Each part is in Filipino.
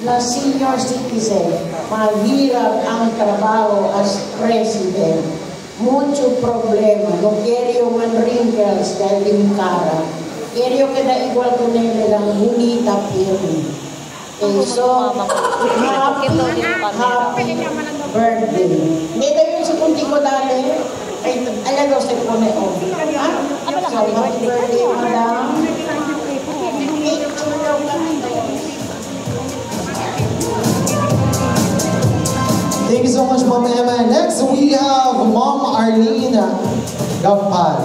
na senior citizen, mahirap ang trabaho as president. Mucho problema. No quiero man wrinkles dahil yung cara. Quiero que da igual con él lang bonita pirmi. Okay, so, happy birthday. Hindi tayo yung sa kunti ko dati. Ay, alagaw sa kone o. Ha? So, happy birthday, madam. Thank you so much, Mom Emma. Next, we have Mom Arlene Gampal.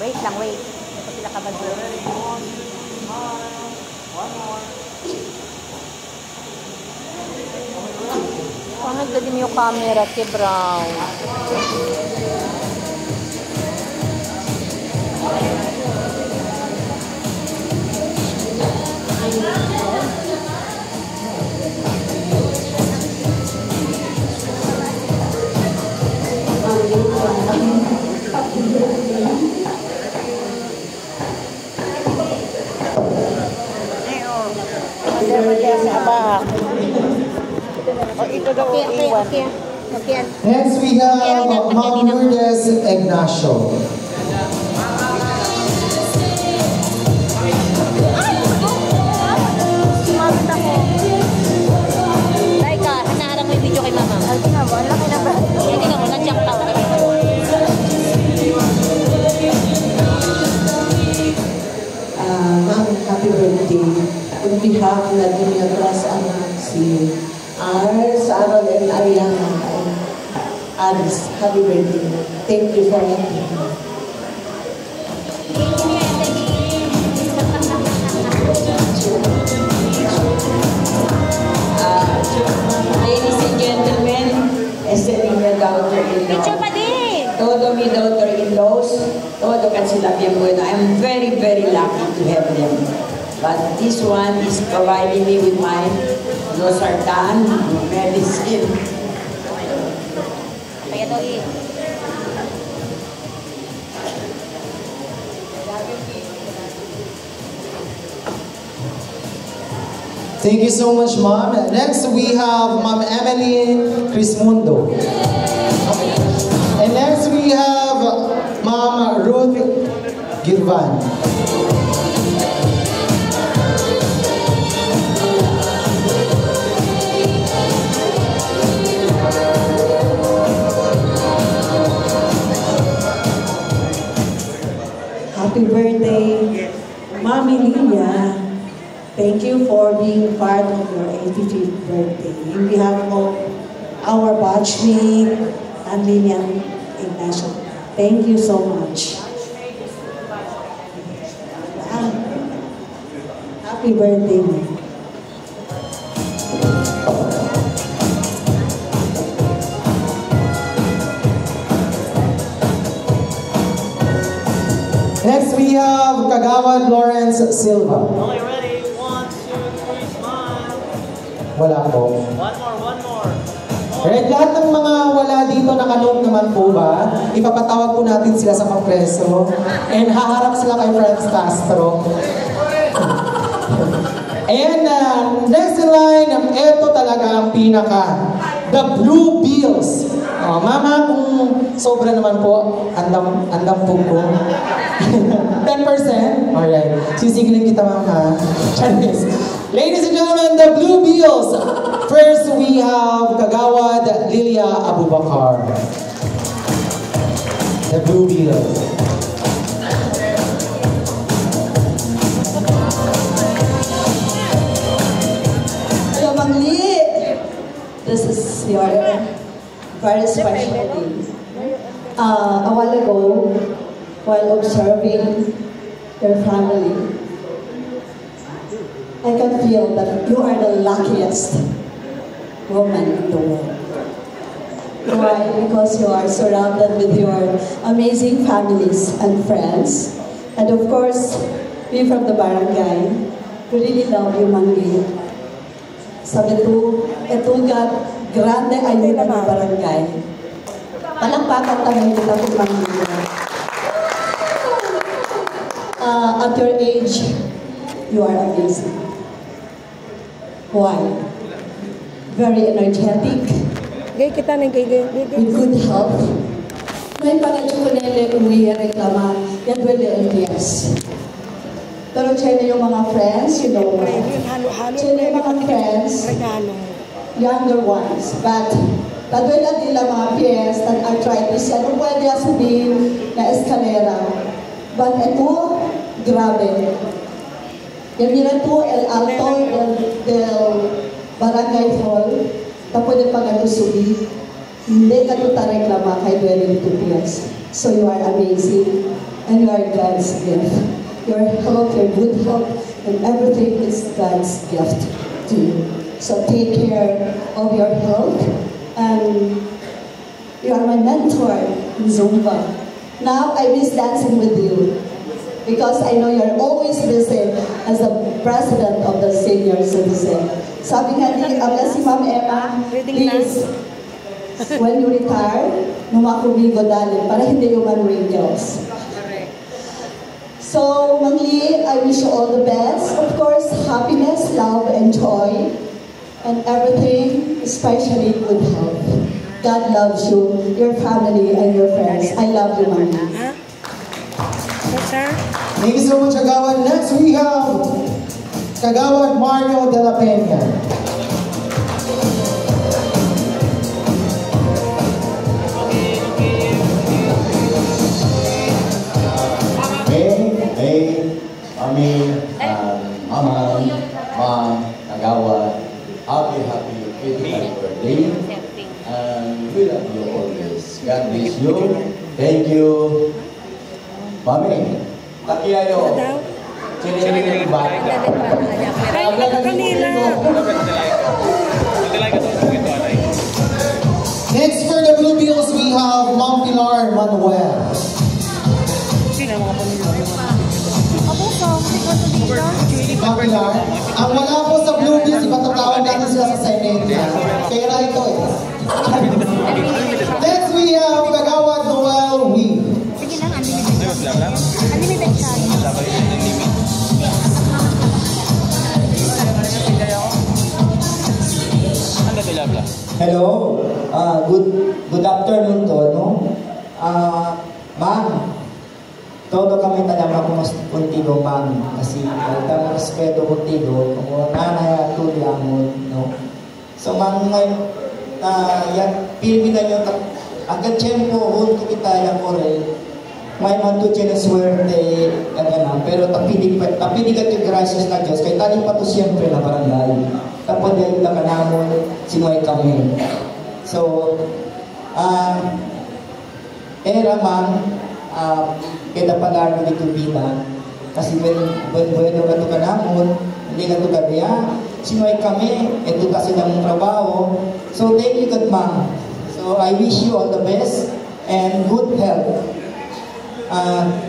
Wait lang, wait. Ito sila kabadyo. Pangit ka din yung camera kay Brown. Next, we have Mom Lourdes Ignacio. Laika, hanaharap mo yung video kay Mama. Ay, tinamo, ang laki na ba? Hindi na mo, nandiyak tao. Ma'am, happy birthday. On behalf of Nadine Atras si Sarah and Ariana and Alice, happy birthday. Thank you for everything. Ladies and gentlemen, este niña daughter-in-law. Todo mi daughter-in-laws, todo kan sila bien bueno. I'm very, very lucky to have them. But this one is providing me with my losartan medicine. Kaya to Thank you so much, Mom. Next, we have Mom Emily Crismundo. And next, we have Mom Ruth Gilvan. Happy birthday, Mami Lilia. Thank you for being part of your 85th birthday. On behalf of our batchmate and Lilian Ignacio, thank you so much. Happy birthday, Mami. Next, we have Kagawad Lawrence Silva. Okay, ready? 1, 2, 3, smile. Wala po. One more. Right, lahat ng mga wala dito nakanood naman po ba, ipapatawag po natin sila sa Kongreso and haharap sila kay Franz Castro. And next in line, ito talaga ang pinaka, the Blue Bills. Mama, kung sobra naman po, andam po ko. 10%? Alright. Sisigilin kita, Mama. Chinese. Ladies and gentlemen, the Blue Bills. First, we have Kagawad Lilia Abubakar. The Blue Bills. Hello, Mangli. This is your very special day. A while ago, while observing your family, I can feel that you are the luckiest woman in the world. Why? Because you are surrounded with your amazing families and friends. And of course, we from the barangay, we really love you, Mangli. Sabi ko, etugat grande ayuda ng barangay. Palakpakan tayo kita kung Mangli. at your age, you are amazing. Why? Very energetic, with good health. May panagchukunele uwi reklama, yan wala LPS. Pero siya na yung mga friends, you know, siya na yung mga friends, younger ones, but wala nila mga PS, arthritis, ano pwede sabihin na eskalera. But ito, grabe. Yan nila po, El Alto del Barangay Hall, tapos yung pag-atusubi, hindi ka ito reklama kay Dwelling 2 PS. So you are amazing, and you are God's gift. Your health, your good health, and everything is God's gift to you. So take care of your health, and you are my mentor in Zumba. Now I miss dancing with you, because I know you're always busy as the president of the senior citizen. Sabi nga si Ma'am Emma, please, when you retire, numakubigo dali para hindi human wrinkles. So, Mang Lee, I wish you all the best. Of course, happiness, love, and joy, and everything, especially good health. God loves you, your family, and your friends. I love you, Mang Lee. Thank you so much, Kagawad. Next, we have Kagawad Mario de la Peña. Hey, Mami, Mama, Mom, Kagawad, happy birthday. We love you always. God bless you. Thank you. Mami, takiyayo. Chinilig ba? Next for the Blue Bills, we have Ma'am Pilar Manuel. Ma'am Pilar, ang wala po sa Blue Bills, ipatutawag natin sila sa Senate. Kaya na ito eh. Next we have Kagawad Noel Wee. Sige lang, unlimited. Unlimited siya. Hello, good afternoon to, no? Ma'am, todo kami tanang ako contigo, ma'am, kasi altang respeto contigo, kung nanay tulyamon, no? So, ma'am, ngayon, yan, pilipinan nyo, agad tiyempo, hunto kita yung kore, may manto siya na swerte, pero tapinig at yung gracias na Diyos, kaya taling pa to siyempre na barangay. Tapos dahil lang kanamon, sinuhay kami. So, era ma'am, kaya palarno dito bilang, kasi bueno ka ito kanamon, hindi ka ito kaya, sinuhay kami, ito kasi ng trabaho. So, thank you God ma'am. So, I wish you all the best and good health.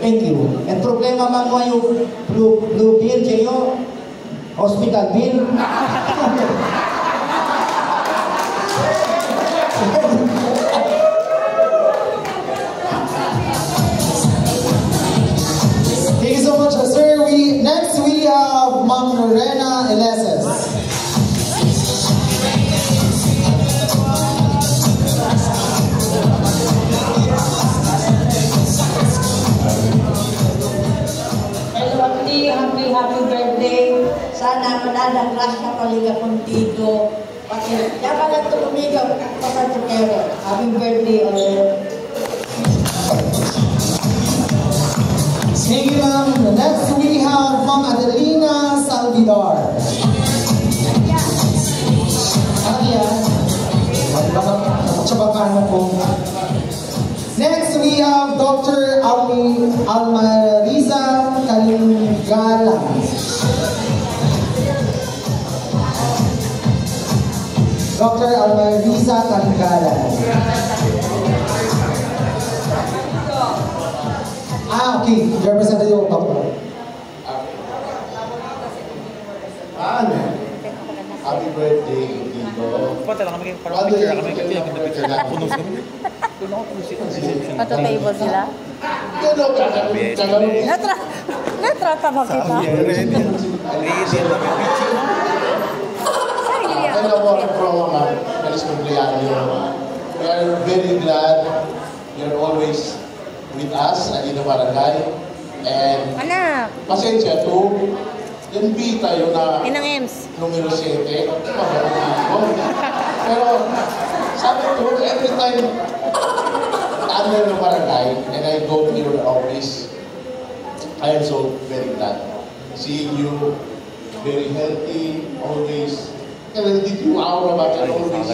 Thank you. And problema man mo yung blue bill kayo, hospital bill. Thank you so much, sir. Next we have Ma'am Lorena Eleses. Happy birthday. Sana manadaglas na paliga contigo. Pati, dapat lang ito lumigaw. Happy birthday ulit. Thank you, ma'am. Next we have Ma'am Adelina Salvidor. Next we have Dr. Almariza Calingala. Dr. Almariza Calingala. Okay. Representative of Doctor. Happy birthday, Tito. Pato table sila? Natrata mo kita. Hello po from Feliz Cumpleaños. We are very glad you're always with us at Ino Barangay. And Anak! pasensya to, NB tayo na Inang Ems. numero 7. Pero sabi ko, every time I'm in the barangay and I go to your office, I am so very glad. Seeing you very healthy, always. And did you aura ba ka always?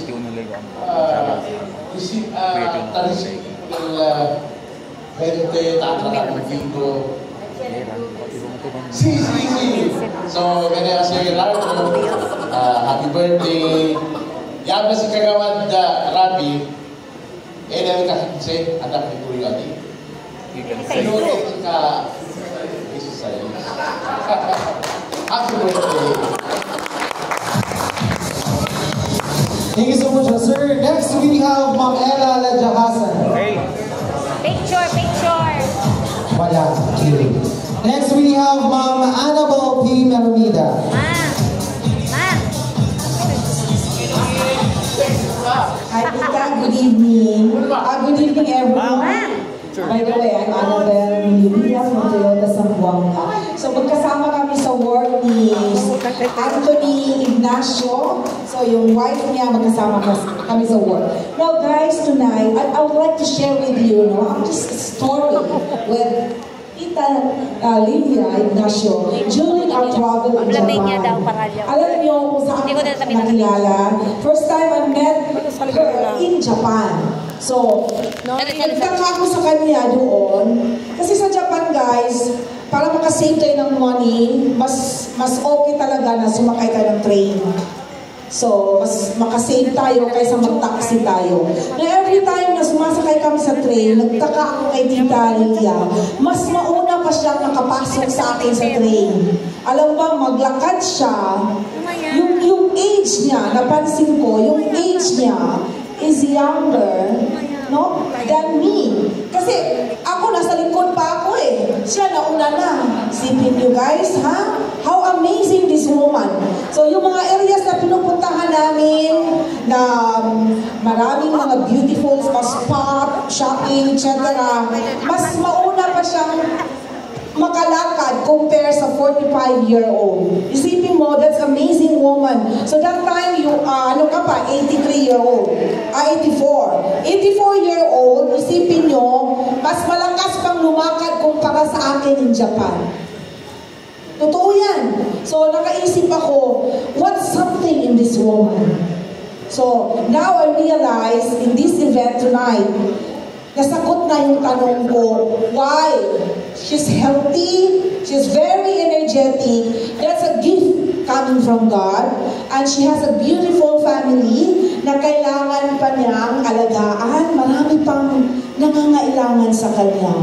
Tanisik gente, tatratar contigo. Sí. So, kaya kasi Largo, happy birthday. Yan ba si Kagawad Rabi, namin kasi anak ni Kuya Adi. Sino ka isa sa'yo? Happy birthday. Thank you so much, sir. Next, we have Ma'am Ella Lajahasan. Hey. Picture. Wala. Next, we have Ma'am Annabelle P. Meronida. Hi, Tita. Good evening. Good evening, everyone. By the way, I'm Annabelle Meronida from Toyota Zamboanga. So, magkasama kami sa work ni Anthony Ignacio. So, yung wife niya, magkasama kami sa work. Now, guys, tonight, I would like to share with you, just a story with Tita Livia Ignacio during our travel in Japan. Alam niyo kung saan nakilala? First time I met her in Japan. So, nagtaka ako sa kanya doon. Kasi sa Japan, guys, para makasave tayo ng money, mas okay talaga na sumakay tayo ng train. So, mas makasave tayo kaysa mag-taxi tayo. Na every time na sumasakay kami sa train, nagtaka ako kay Tita Lilia, mas mauna pa siyang nakapasok sa akin sa train. Alam ba, maglakad siya, yung age niya, napansin ko, yung age niya is younger, than me. Kasi ako, nasa likod pa ako eh. Siya nauna na. Sipin niyo guys, ha? How amazing this woman. So, yung mga areas na pinupuntahan namin, na maraming mga beautiful spot, shopping, etc. Mas mauna pa siyang makalakad compare sa 45-year-old. Isipin mo, that's amazing woman. So that time, you, 83-year-old. 84. 84-year-old, isipin nyo, mas malakas pang lumakad kumpara sa akin in Japan. Totoo yan. So nakaisip ako, what's something in this woman? So now I realize in this event tonight, nasagot na yung tanong ko, why? She's healthy, she's very energetic, that's a gift coming from God, and she has a beautiful family na kailangan pa niyang alagaan, marami pang nangangailangan sa kanya.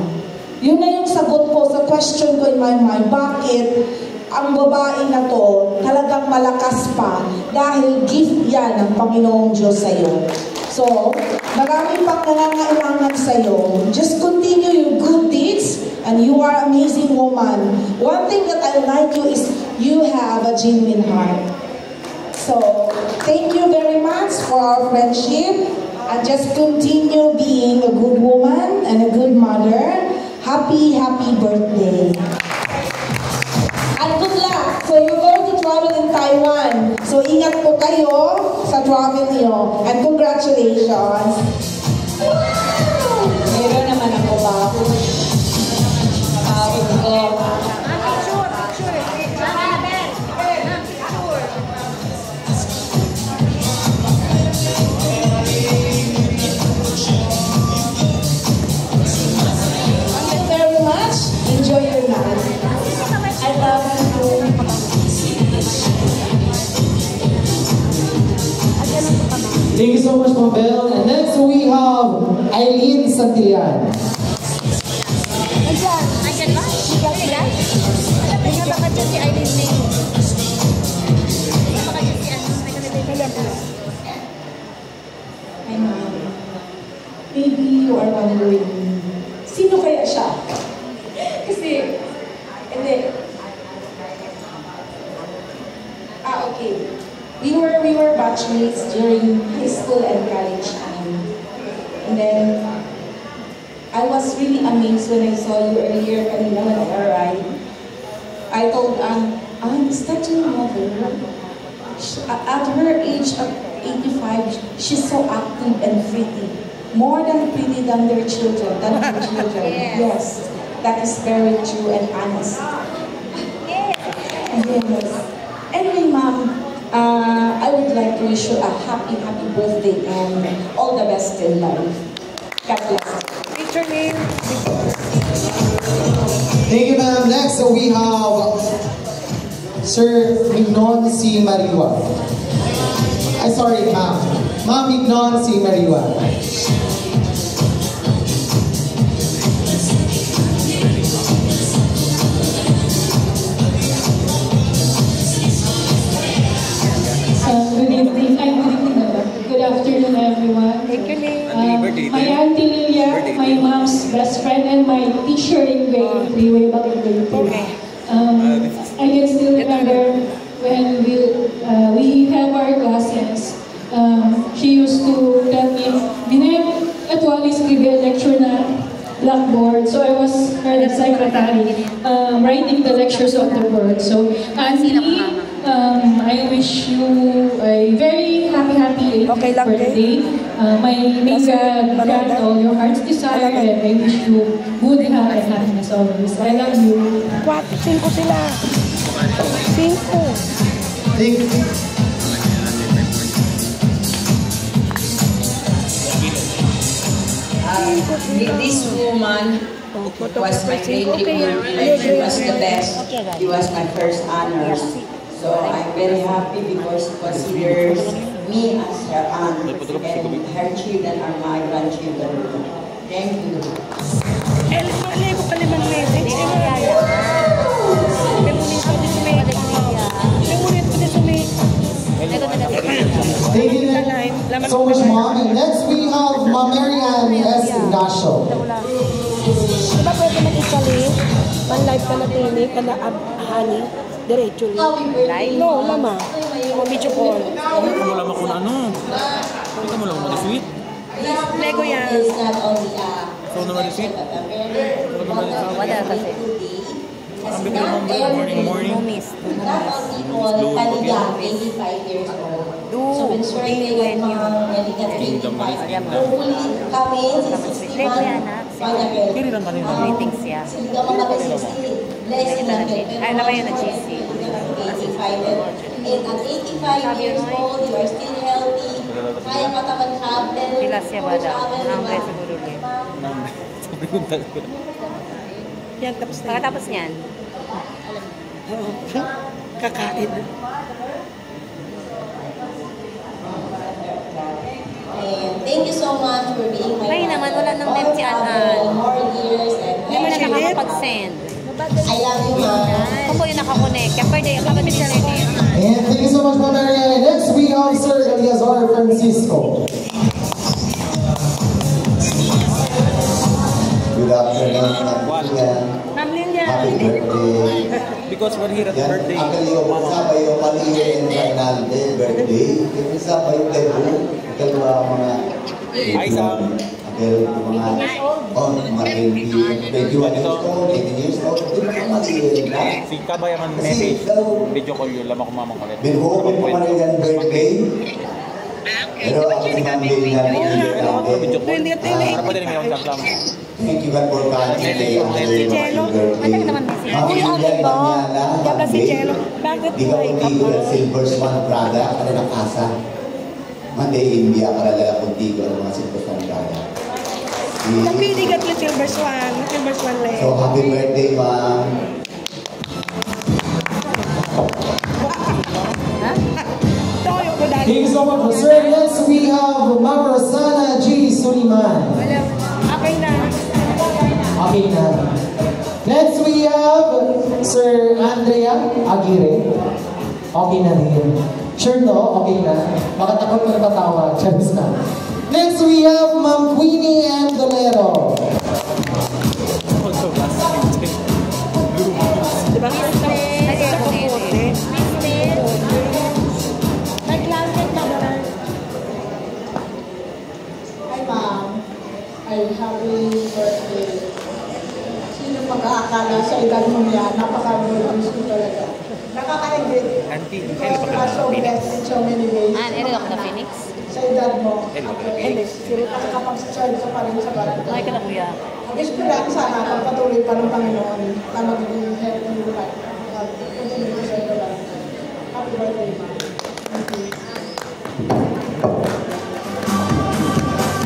Yun na yung sagot ko sa question ko in my mind, bakit ang babae na to talagang malakas pa dahil gift yan ng Panginoong Diyos sa iyo. So, marami pang nangangailangan sa'yo. Just continue your good deeds and you are an amazing woman. One thing that I like you is you have a genuine heart. So, thank you very much for our friendship and just continue being a good woman and a good mother. Happy, happy birthday. And good luck. So, you're going to travel in Taiwan. So, ingat po kayo sa travel niyo. And congratulations. Meron naman ako ba? Thank you very much. Enjoy your night. I love you. Thank you so much, Ma'am Belle. And next we have Aileen Santillan. Andyan ba? Ikaw sila? Ikaw baka dyan si Aileen May. Ikaw baka dyan si Aileen. Hi, ma'am. Maybe you are wondering, sino kaya siya? Kasi, hindi, batchmates during high school and college time. And then, I was really amazed when I saw you earlier kanina when I arrived. I told is that your mother? At her age of 85, she's so active and pretty. More than pretty than their children, Yes, that is very true and honest. Yes. Anyway, Mom, I would like to wish you a happy birthday and all the best in life. God bless. Picture name. Thank you, ma'am. Next, we have Sir Mignon C. Mariwa. Sorry, ma'am. Ma'am Mignon C. Mariwa. Good afternoon, everyone. My Auntie Lilia, my mom's best friend, and my teacher in grade 3, way back in grade 3. I can still remember when we have our classes. She used to tell me, Binay, at wali scribe lecture na blackboard. So I was her secretary, writing the lectures on the board. So, Auntie, I wish you a very happy birthday. May God grant all your heart's desire, and I wish you good health and happiness always. I love you. 5 sila. 5. This woman was my grade 3 and she was the best. She was my first honors. So I'm very happy because she considers me as her aunt and her children are my grandchildren. Thank you. Thank you so much, Mom. And next we have Ma'am Marian S. Ignacio. Diba pwede mag-isali? Man-live ka na tinig, ka na honey, diretso live? No, lama. Video call. Hindi mo lang ako na ano. Hindi mo lang ako na-sweet. Lego yan. Ikaw naman na-sweet. Wala kasi. Ang bigay mo morning. Mumis. All Kaligang, 85 years old. So when serving with Mom, Kaligang 85. Hopefully, kami, si 60 man, Pagapel. Kiri lang kanina. Greetings siya. Siligang mga kami 60. Blessing na Ay, naman yun na GC. 85. And at 85 years old, you are still healthy. Kaya katawan travel. Pila siya ba daw? Nangay siguro ulit. Yan, tapos na. Pagkatapos niyan? Kakain. Thank you so much for being my Ay naman, wala nang mem si Anan. Hindi mo na nakakapag-send. I love you, Mom. Kung po yung nakakonect. Kaya pwede, kapatid siya rin eh. And thank you so much, Ma'am Marian. Next we have Sir Eliazar Francisco. Good afternoon, Ma'am Lilia. happy birthday. Because we're here at birthday. Ang kasama yung Maliin Fernandez birthday. Kasama yung dalawa mga Hi, Sam. yung mga Maliin 21 years old, 18 years old. Maliin na. Si Kabayaman message. Video call yun. Lamang kumamang ulit. Binuhopin ko Maliin birthday. Pero ako si Ma'am Lilia Video call. Para pa din may akong kasama. Thank you for coming today on your birthday. Uy, okay ba? Diyan si Jello. Bakit Di ka kuntigo ng Silver Swan Prada para ng asa. Monday India para lala kuntigo ng mga Silver Swan Prada. Napiligat yung Silver Swan Lane. So happy birthday, Ma'am. Thank you so much, Sir. Next we have Ma'am Rosana G. Suliman. Okay na. Okay na. Next we have Sir Andrea Aguirre. Okay na din. Sure no? Okay na. Bakit ako pa natatawa? Chance na. Next we have Ma'am Queenie Andolero. Diba? Nag-classmate ka ba? akala sa edad mo yan, napaka-good ko talaga. Nakaka-edit. So blessed in so many ways. Nililok na Phoenix? Sa edad mo. Nakakapag-serve ka pa rin sa barangay. Ay ka na kuya. Wish ko lang sana pagpatuloy pa ng Panginoon na magiging head ng lugar. Continue ko sa ito lang. Happy birthday, Ma. Thank you.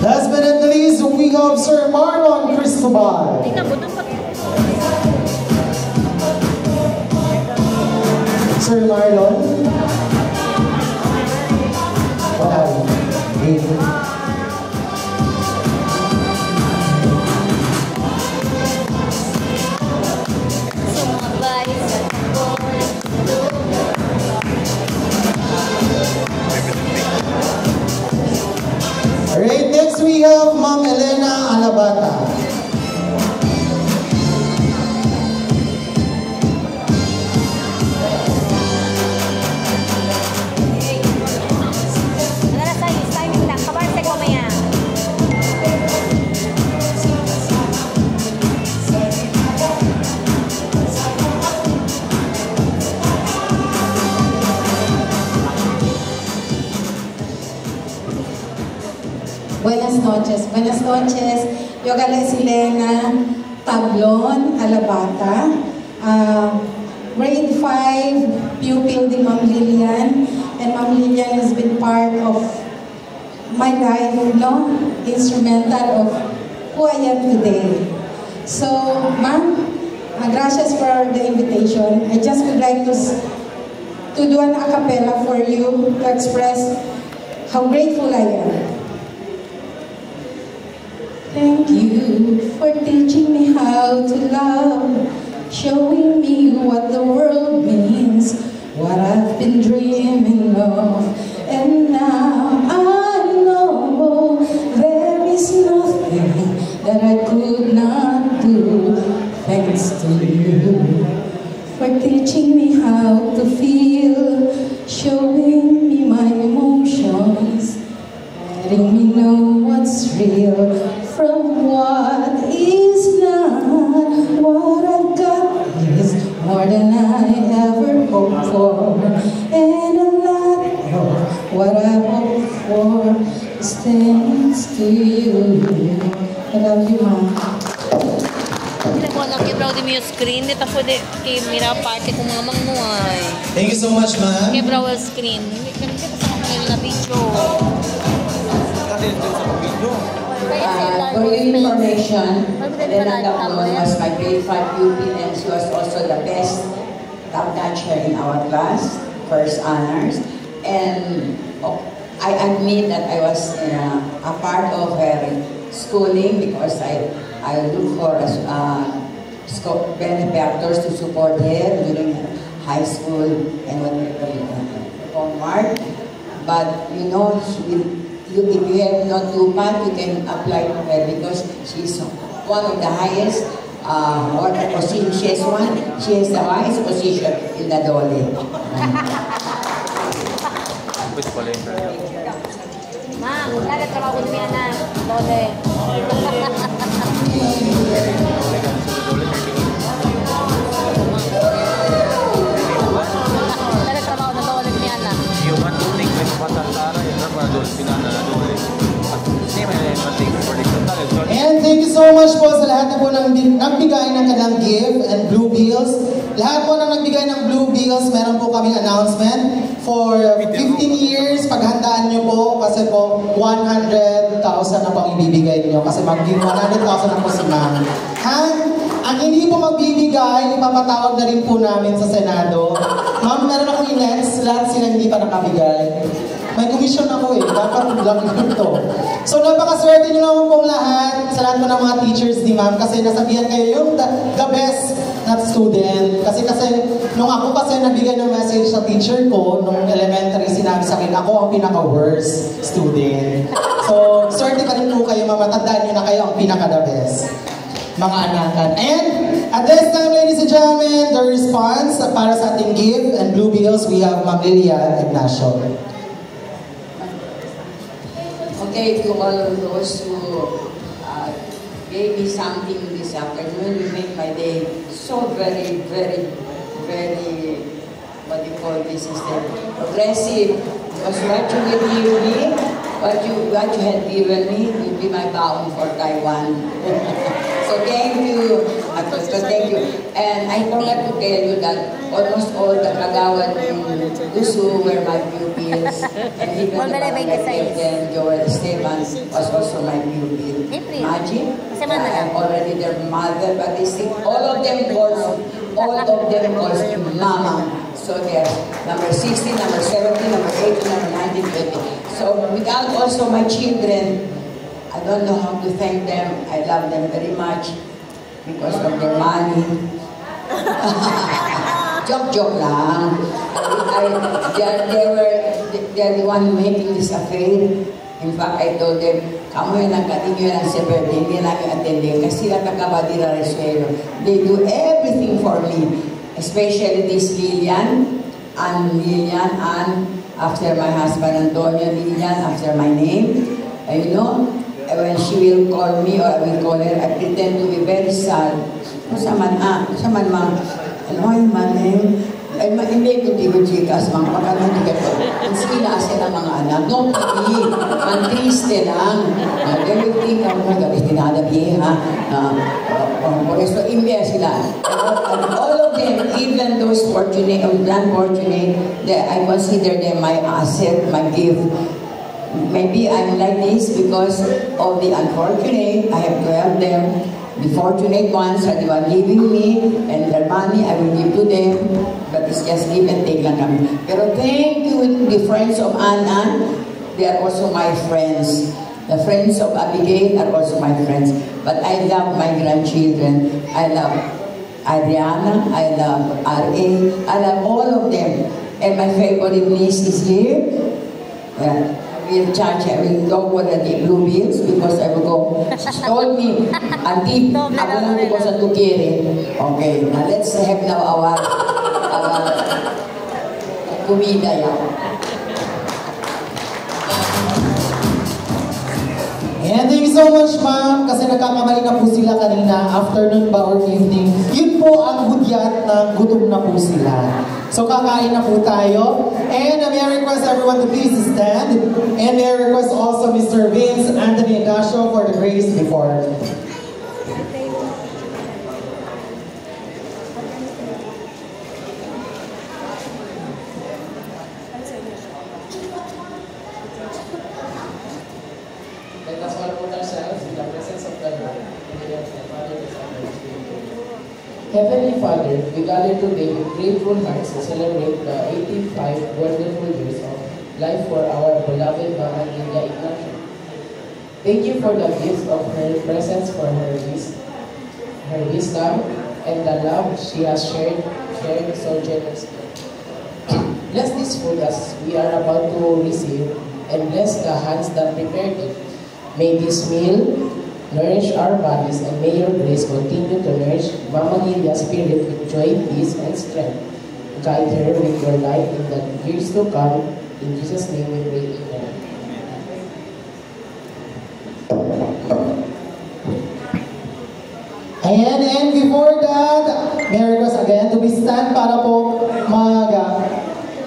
Last but not least, we have Sir Marlon Cristobal. Sir Marlon. Wow. Alright, next we have Ma'am Elena Alabata. Buenas noches. Yo les Elena Tablon Alabata, grade 5 pupil di Ma'am Lilian, and Ma'am Lilian has been part of my life, no? Instrumental of who I am today. So, Ma'am, gracias for the invitation. I just would like to do an a cappella for you to express how grateful I am. Thank you for teaching me how to love, showing me what the world means, what I've been dreaming of. And now I know there is nothing that I could not do. Thanks to you for teaching me how to feel, showing me my emotions, letting me know what's real from what is not. What I've got is more than I ever hoped for, and a lot more. What I hope for is thanks to you. I love you, Ma'am. Kibraw di mo yung screen, di ta pwede mira party kung mga mangmuay. Thank you so much, Ma'am. Kibraw ang screen. Hindi ka sa na video. For your information, Elena Tablon was my grade 5 pupil, and she was also the best top notcher in our class, first honors. And I admit that I was a part of her schooling because I look for benefactors to support her during high school and homework. But you know, if you have not UPAT, you can apply to her because she's one of the highest position. She has the highest position in the Dole. Ma'am, nagtatrabaho ko niya na Dole. Nagtatrabaho na Dole niya na. Human tuning may patatara yung para Dole pinana na Dole. And thank you so much po sa lahat na po nagbigay ng kanilang gift and blue bills. Lahat po na nagbigay ng blue bills, meron po kaming announcement for 15 years. Paghandaan nyo po kasi po 100,000 na pang ibibigay nyo kasi mag-give 100,000 na po si Ma'am. Ang hindi po magbibigay, ipapatawag na rin po namin sa Senado. Ma'am, meron akong i-next, lahat sila hindi pa nakabigay. May commission ako dapat lang ito. So napakaswerte nyo naman pong lahat, sa lahat po ng mga teachers ni Ma'am kasi nasabihan kayo yung the best na student. Kasi nung ako kasi nabigay ng message sa teacher ko, nung elementary, sinabi sa akin, ako ang pinaka-worst student. So, swerte pa rin po kayo, mamatandaan nyo na kayo ang pinaka-the best. Mga anakan. And at this time, ladies and gentlemen, the response para sa ating gift and blue bills, we have Ma'am Lilian Ignacio. Okay, to all of those who gave me something this this afternoon. You make my day so very, very, very, what do you call this instead? Progressive. Because what you will give me, what you had given me, will be my bound for Taiwan. So thank you. So thank you. And I forgot to tell you that almost all the Kagawan in Gusu were my pupils. And even the President Joel Esteban was also my pupil. Imagine, I'm already their mother, but they still, all of them calls me Mama. So there's number 60, number 70, number 80, number 90, 20. So without also my children, I don't know how to thank them. I love them very much because of their money. Joke lang. They're the one making this affair. In fact, I told them, kamu yung nagkatinyo lang sa birthday, hindi namin attendin kasi sila Kabadira Resuelo. They do everything for me. Especially this Lilian, and after my husband Antonio, Lilian, after my name. And you know, when she will call me or I will call her, I pretend to be very sad. Saman mang, ano yung my name? Ay, hindi ko chikas, mang pagkanon tiga ko. Ang sinasa ng mga anak, no, pati, ang triste lang. They will think, ang mga galit tinada vieja. Por eso, imbya sila. And all of them, even those fortunate, unfortunate, I consider them my asset, my gift. Maybe I'm like this because of the unfortunate. I have to help them. The fortunate ones are the one giving me, and their money I will give to them. But it's just give and take lang kami. Pero thank you, the friends of Anna. They are also my friends. The friends of Abigail are also my friends. But I love my grandchildren. I love Adriana. I love R.A. I love all of them. And my favorite niece is here. Will charge, I will go for the Blue Bills because I will go. She told me, Auntie, ako lang ko sa Tukiri. Okay, now let's have now our kumida yan. And thank you so much, ma'am, kasi nagkakamali na po sila kanina, afternoon ba or evening. Yun po ang hudyat na gutom na po sila. So kakain na po tayo. And may I request everyone to please stand. And may I request also Mr. Vince Anthony Ignacio for the grace before. Let us all put ourselves in the presence of the Lord. Heavenly Father, we gather today with grateful hearts to celebrate the 85 wonderful years of life for our beloved Mama Lilia Ignacio. Thank you for the gift of her presence, for her wisdom, and the love she has shared so generously. Bless this food as we are about to receive, and bless the hands that prepared it. May this meal nourish our bodies, and may your grace continue to nourish Mama Lilia's spirit with joy, peace, and strength. Guide her with your light in the years to come. In Jesus' name we pray, Amen. Ayan, and before that, may I request again to be stand para po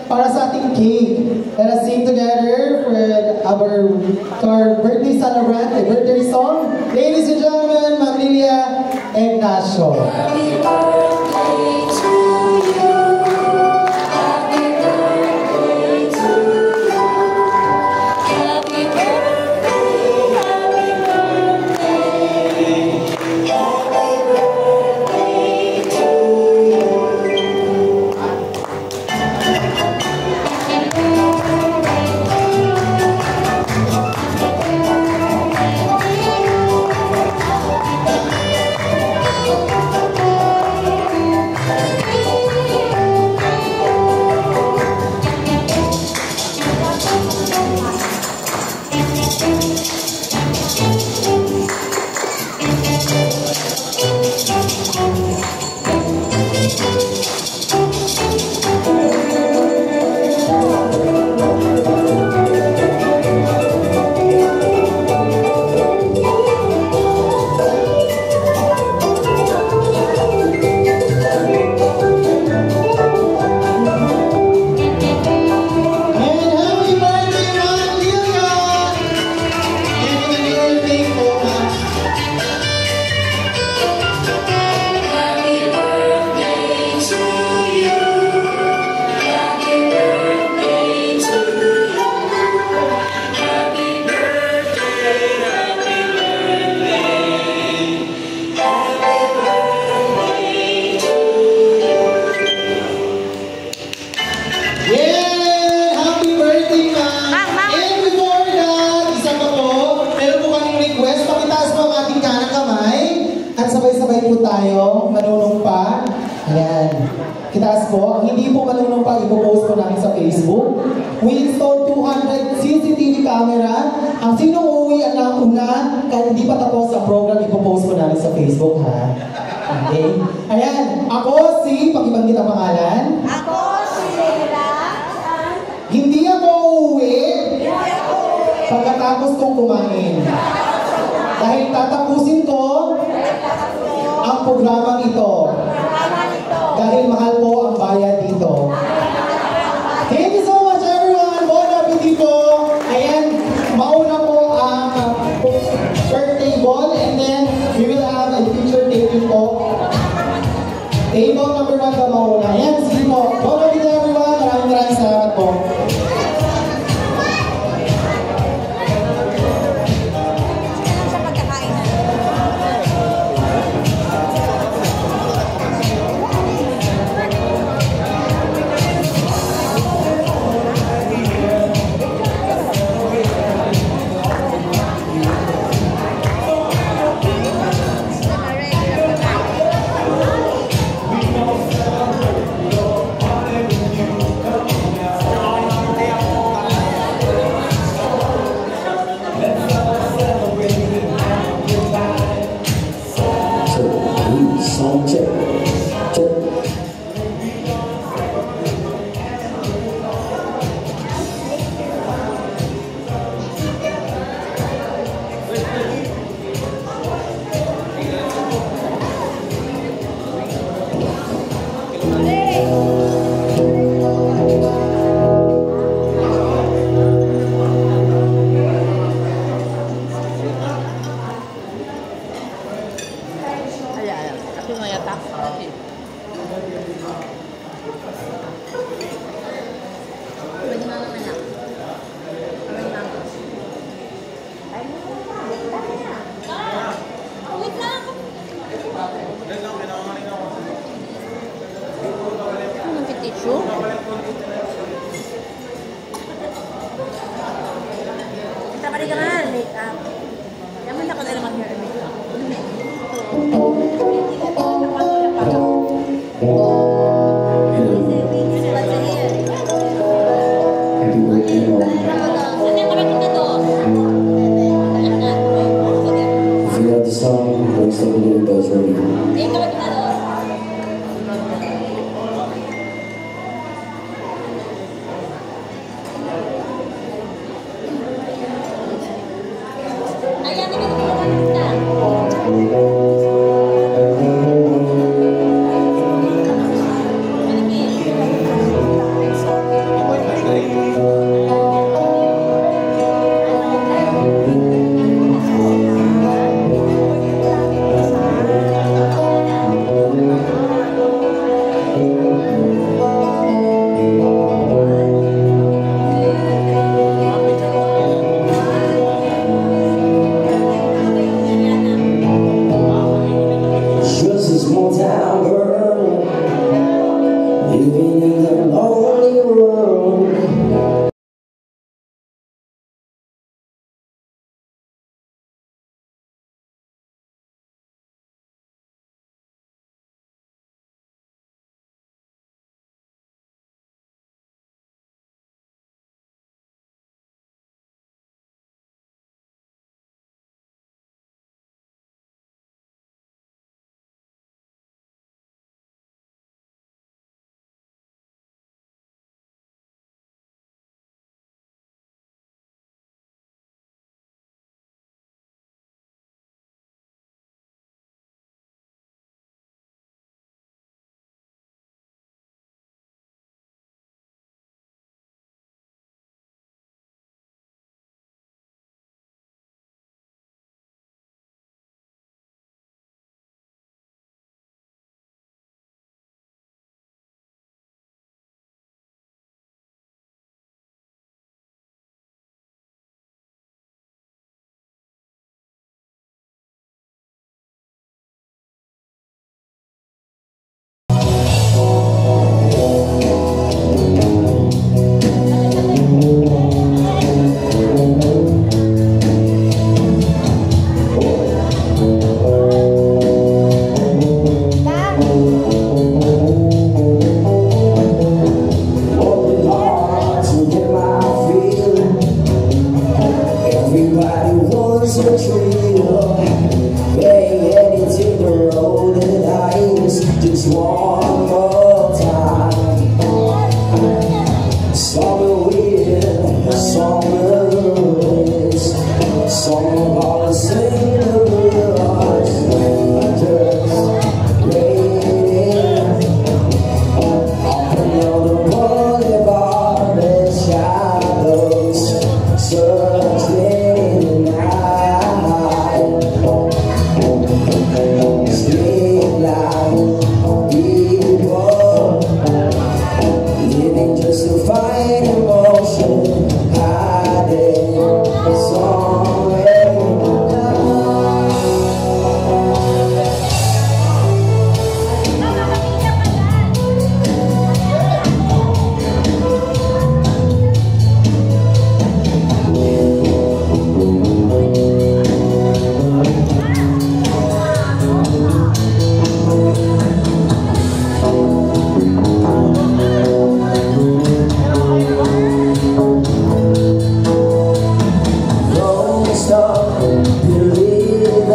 para sa ating cake. Let us sing together for our birthday celebrant, a birthday song. Ladies and gentlemen, Ma'am Lilia Ignacio. Happy birthday to you. Happy birthday to you. Happy birthday, happy birthday. Happy birthday to you. pa. Ayan. Kitaas po. Ang hindi po marunong pa, ipopost po namin sa Facebook. We installed 200 CCTV camera. Ang sinong uuwi ang una, kahit hindi pa tapos ang program, ipopost po namin sa Facebook, ha? Okay? Ayan. Ako si, pag-ibang kita pangalan. Ako si Leila. Hindi ako uuwi. Pagkatapos kong kumain. Dahil tatapusin ko ang programang ito. Dahil mahal po ang bayad dito. Thank you so much everyone. Bon appetit po. Ayan, mauna po ang birthday ball and then we will have a picture taking po. Table number 1 ka mauna. Ayan, sige po. Bon appetit everyone. Maraming salamat po. Just one more time. Summer wind, summer breeze, summer about the same words. Just waiting up on the boulevard, the shadows searching the night. Street light, people living just to find emotion, hiding somewhere. Don't stop believing,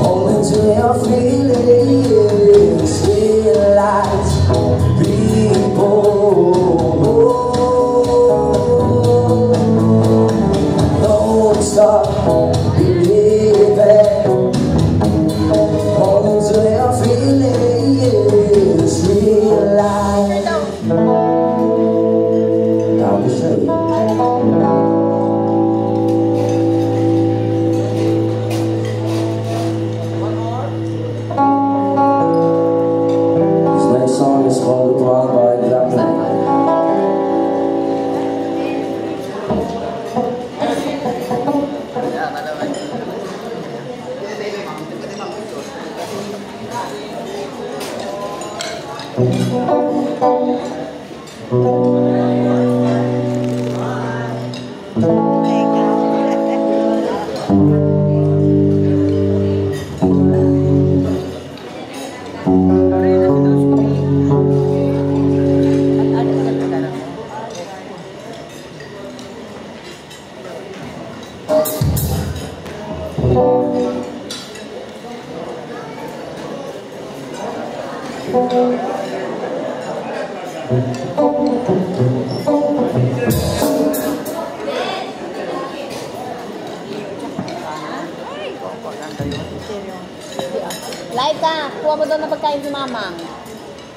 holding to your feelings, realize people. Don't stop believing, holding to your feelings, realize. I'll show you. This next song is called Lutuan by Daphne. Laika, kuha mo doon na pagkain si Mamang.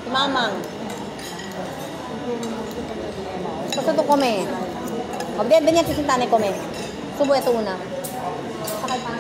Si Mamang. Basta ito kome. Magdiyan din yan si Sintane kome. Subo ito una. Sakay pa.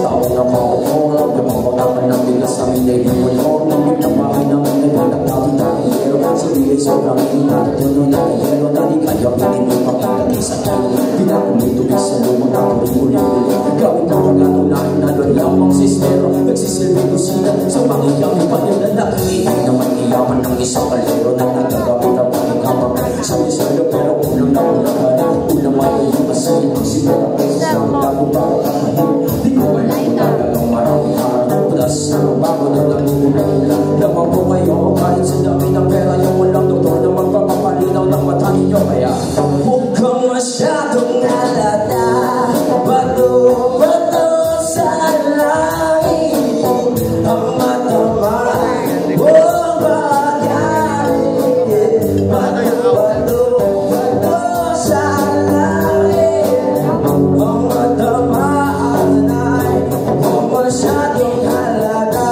Tao na makukulong Pagmamagaman ng bigas namin ay di mo loob Nabig na makin ang naglalang natin ang hero Sabi ay sobrang inat at yun na hero Na di kaya pininipak ang dati sa tayo Pinakumutubig sa lumang natin uli-uli Gawin ko ang atunahin na doon lamang sistero Nagsisilbi ko sila sa pangiyang ipanila Nakikinig naman iyaman ng isang kalero Na nagagamit ang pangingabang sa misalo Pero ulam na ulam ulam ay yung asin Ang sinira sa lago bago kakahil Di ko alam talagang maraming araw Plus ang bago na nag-uula-ula Lamang po kayo kahit sa dami ng pera Yung walang doktor na magpapapalinaw ng mata ninyo Kaya huwag kang masyadong nalata Bato-bato sa langit Ang matamay Huwag bagay Bato-bato sa langit Ang matamaan ay Huwag masyadong halata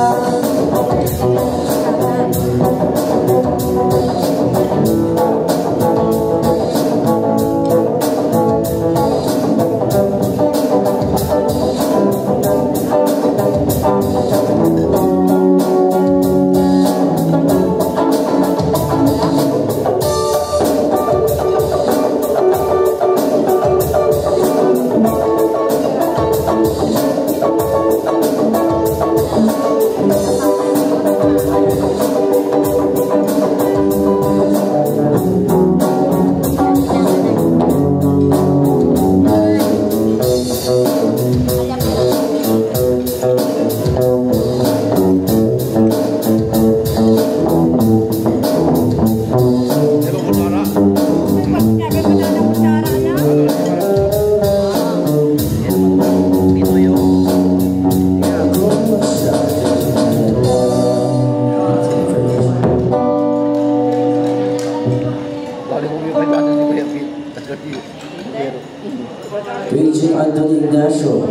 Regine Anthony Ignacio.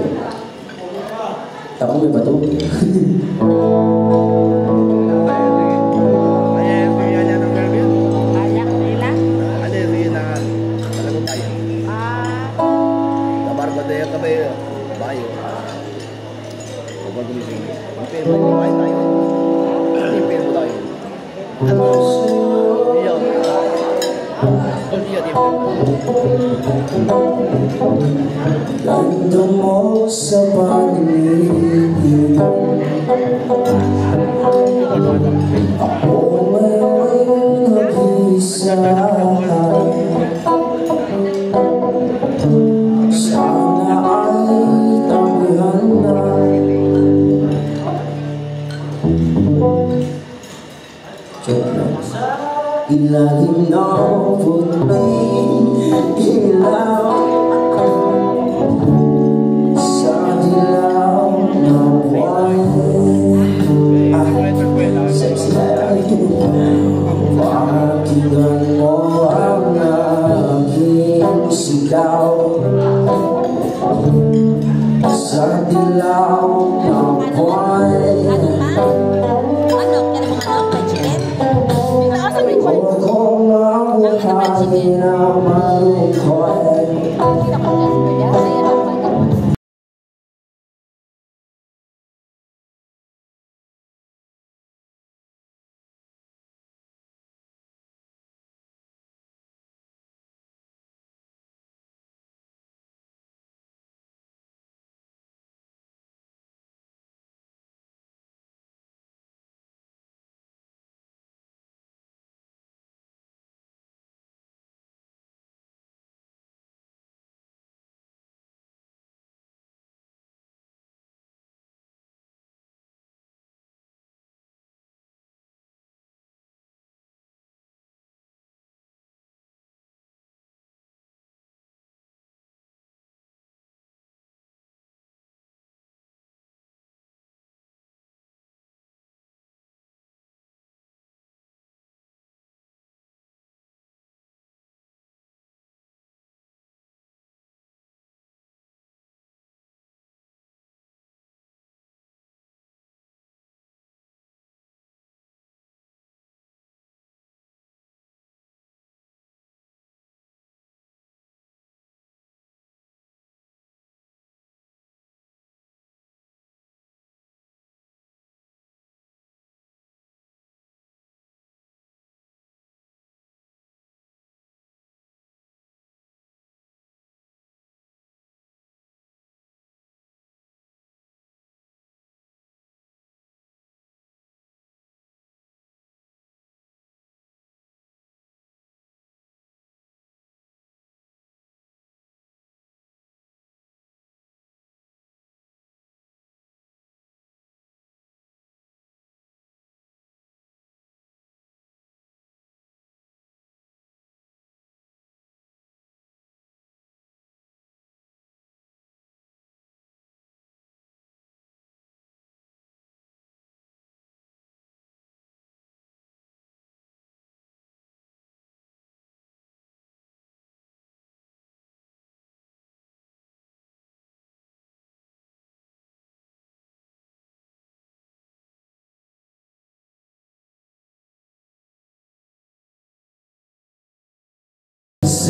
Takong may bato. Ganda mo sa panilig Ako ngayon nag-isa Sana ay tabihan na Ilalim ng puting ilaw Sa dilaw ng buwan Sexy Pakinggan mo ang aking sigaw Sa dilaw ng buwan Huwag kong mabuhayin ang malungkot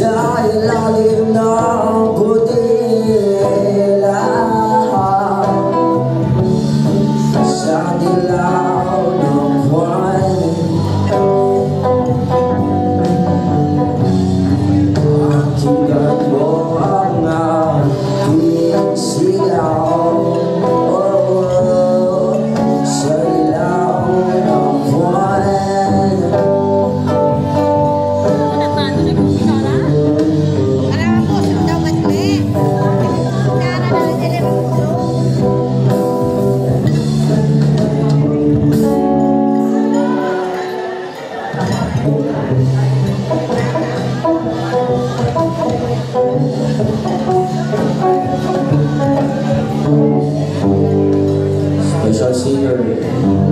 sa ilalim ng butila, sa dilaw ng buwan, pakinggan mo ang aking sigaw. Sa ilaw ng buwan, special singer